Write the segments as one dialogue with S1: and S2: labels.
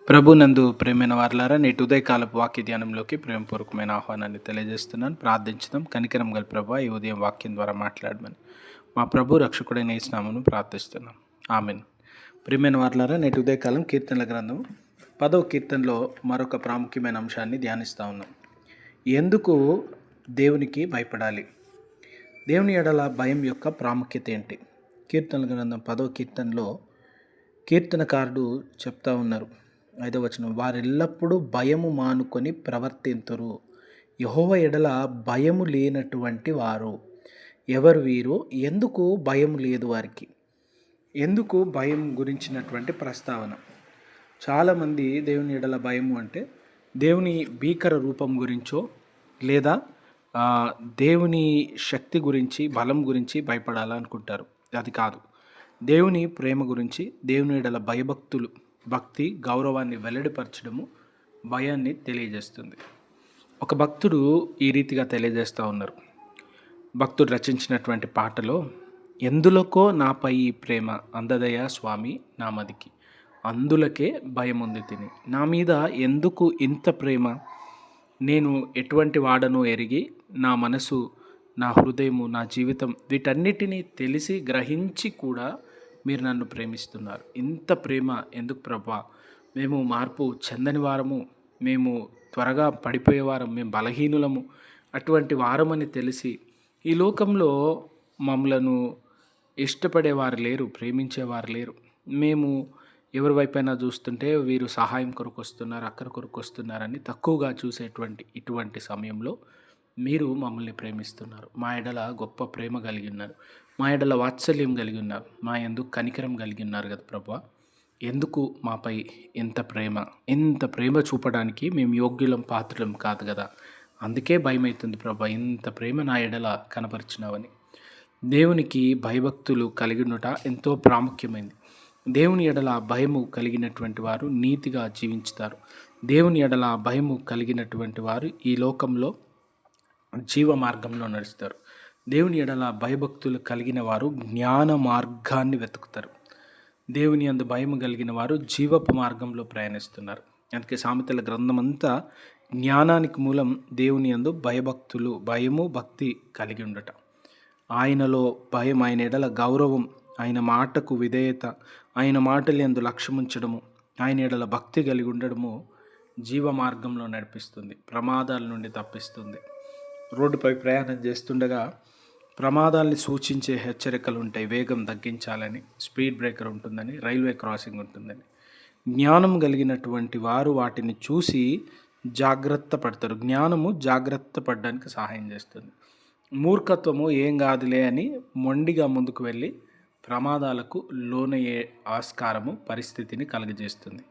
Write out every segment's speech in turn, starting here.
S1: ప్రభునందు ప్రేమైన వారలారా, నేటి ఉదయకాలపు వాక్య ధ్యానంలోకి ప్రేమపూర్వకమైన ఆహ్వానాన్ని తెలియజేస్తున్నాను. ప్రార్థించుదాం. కనికరం గల ప్రభువా, ఈ ఉదయం వాక్యం ద్వారా మాట్లాడమని మా ప్రభు రక్షకుడైన యేసు నామమున ప్రార్థిస్తున్నాం. ఆమెన్. ప్రియమైన వారలారా, నేటి ఉదయకాలం కీర్తనల గ్రంథం 10వ కీర్తనలో మరొక ప్రాముఖ్యమైన అంశాన్ని ధ్యానిస్తూ ఉన్నాం. ఎందుకు దేవునికి భయపడాలి? దేవుని ఎడల భయం యొక్క ప్రాముఖ్యత ఏంటి? కీర్తనల గ్రంథం 10వ కీర్తనలో కీర్తనకారుడు చెప్తా ఉన్నారు. 5వ వచనం, వారెల్లప్పుడూ భయము మానుకొని ప్రవర్తింతురు. యెహోవా ఎడల భయము లేనటువంటి వారు ఎవరు వీరు? ఎందుకు భయం లేదు వారికి? ఎందుకు భయం గురించినటువంటి ప్రస్తావన? చాలామంది దేవుని ఎడల భయము అంటే దేవుని భీకర రూపం గురించో లేదా దేవుని శక్తి గురించి, బలం గురించి భయపడాలనుకుంటారు. అది కాదు. దేవుని ప్రేమ గురించి, దేవుని ఎడల భయభక్తులు, భక్తి, గౌరవాన్ని వెల్లడిపరచడము భయాన్ని తెలియజేస్తుంది. ఒక భక్తుడు ఈ రీతిగా తెలియజేస్తూ ఉన్నారు. భక్తుడు రచించినటువంటి పాటలో, ఎందులకో నాపై ఈ ప్రేమ అందదయ స్వామి నామదికి, అందులకే భయముంది తిని, నా మీద ఎందుకు ఇంత ప్రేమ, నేను ఎటువంటి వాడనో ఎరిగి, నా మనసు, నా హృదయము, నా జీవితం వీటన్నిటినీ తెలిసి గ్రహించి కూడా మీరు నన్ను ప్రేమిస్తున్నారు. ఇంత ప్రేమ ఎందుకు ప్రభా? మేము మార్పు చెందని వారము, మేము త్వరగా పడిపోయేవారం, మేము బలహీనులము, అటువంటి వారమని తెలిసి ఈ లోకంలో మమ్మలను ఇష్టపడేవారు లేరు, ప్రేమించేవారు లేరు. మేము ఎవరి వైపైనా చూస్తుంటే వీరు సహాయం కొరకు వస్తున్నారు, అక్కడి కొరకు వస్తున్నారని తక్కువగా చూసేటువంటి ఇటువంటి సమయంలో మీరు మమ్మల్ని ప్రేమిస్తున్నారు. మా ఎడల గొప్ప ప్రేమ కలిగి ఉన్నారు, మా ఎడల వాత్సల్యం కలిగి ఉన్నారు, మా యందు కనికరం కలిగి ఉన్నారు కదా ప్రభువా. ఎందుకు మాపై ఇంత ప్రేమ చూపడానికి మేము యోగ్యులం, పాత్రులం కాదు కదా. అందుకే భయం అవుతుంది ప్రభువా, ఇంత ప్రేమ నా ఎడల కనపరిచినావని. దేవునికి భయభక్తులు కలిగి ఉండట ఎంతో ప్రాముఖ్యమైనది. దేవుని ఎడల భయము కలిగినటువంటి వారు నీతిగా జీవించుతారు. దేవుని ఎడల భయము కలిగినటువంటి వారు ఈ లోకంలో జీవ మార్గంలో నడుస్తారు. దేవుని ఎడల భయభక్తులు కలిగిన వారు జ్ఞాన మార్గాన్ని వెతుకుతారు. దేవుని యందు భయము కలిగిన వారు జీవపు మార్గంలో ప్రయాణిస్తున్నారు. అందుకే సామెతల గ్రంథం అంతా జ్ఞానానికి మూలం దేవుని యందు భయభక్తులు, భయము, భక్తి కలిగి ఉండట. ఆయనలో భయం, ఆయన ఎడల గౌరవం, ఆయన మాటకు విధేయత, ఆయన మాటలు యందు లక్ష్యముంచడము, ఆయన ఎడల భక్తి కలిగి ఉండడము జీవ మార్గంలో నడిపిస్తుంది, ప్రమాదాల నుండి తప్పిస్తుంది. రోడ్డుపై ప్రయాణం చేస్తుండగా ప్రమాదాల్ని సూచించే హెచ్చరికలు ఉంటాయి. వేగం తగ్గించాలని, స్పీడ్ బ్రేకర్ ఉంటుందని, రైల్వే క్రాసింగ్ ఉంటుందని. జ్ఞానం కలిగినటువంటి వారు వాటిని చూసి జాగ్రత్త పడతారు. జ్ఞానము జాగ్రత్త పడడానికి సహాయం చేస్తుంది. మూర్ఖత్వము ఏం కాదులే అని మొండిగా ముందుకు వెళ్ళి ప్రమాదాలకు లోనయ్యే ఆస్కారము, పరిస్థితిని కలుగజేస్తుంది.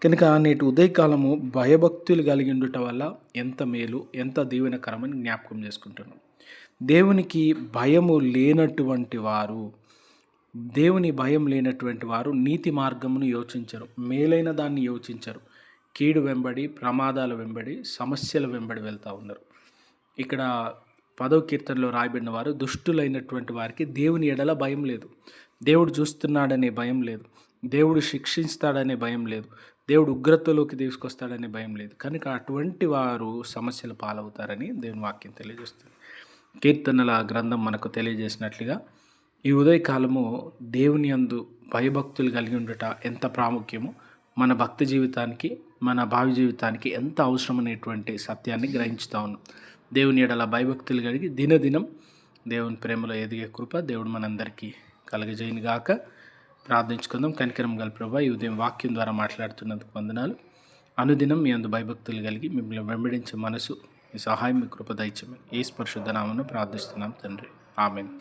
S1: కనుక నేటి ఉదయకాలము భయభక్తులు కలిగి ఉండటం వల్ల ఎంత మేలు, ఎంత దీవెనకరమని జ్ఞాపకం చేసుకుంటున్నాం. దేవునికి భయము లేనటువంటి వారు, దేవుని భయం లేనటువంటి వారు నీతి మార్గమును యోచించరు, మేలైన దాన్ని యోచించరు. కీడు వెంబడి, ప్రమాదాల వెంబడి, సమస్యల వెంబడి వెళ్తూ ఉన్నారు. ఇక్కడ 10వ కీర్తనలో రాయబడిన వారు దుష్టులైనటువంటి వారికి దేవుని ఎడల భయం లేదు. దేవుడు చూస్తున్నాడనే భయం లేదు, దేవుడు శిక్షిస్తాడనే భయం లేదు, దేవుడు ఉగ్రతలోకి తీసుకొస్తాడనే భయం లేదు. కనుక అటువంటి వారు సమస్యలు పాలవుతారని దేవుని వాక్యం తెలియజేస్తుంది. కీర్తనల గ్రంథం మనకు తెలియజేసినట్లుగా ఈ ఉదయకాలము దేవుని యందు భయభక్తులు కలిగి ఉండట ఎంత ప్రాముఖ్యమో, మన భక్తి జీవితానికి, మన భావి జీవితానికి ఎంత అవసరమనేటువంటి సత్యాన్ని గ్రహించుతా ఉన్నాం. దేవుని ఎడల భయభక్తులు కలిగి దినదినం దేవుని ప్రేమలో ఎదిగే కృప దేవుడు మనందరికీ కలగజేయను గాక. ప్రార్థించుకుందాం. కనికరం గల ప్రభువా, ఈ ఉదయం వాక్యం ద్వారా మాట్లాడుతున్నందుకు వందనాలు. అనుదినం మీ అందు భయభక్తులు కలిగి మిమ్మల్ని వెంబడించే మనసు, మీ సహాయం, మీ కృప దయచేయమని యేసు పరిశుద్ధ నామమున ప్రార్థిస్తున్నాం తండ్రి. ఆమేన్.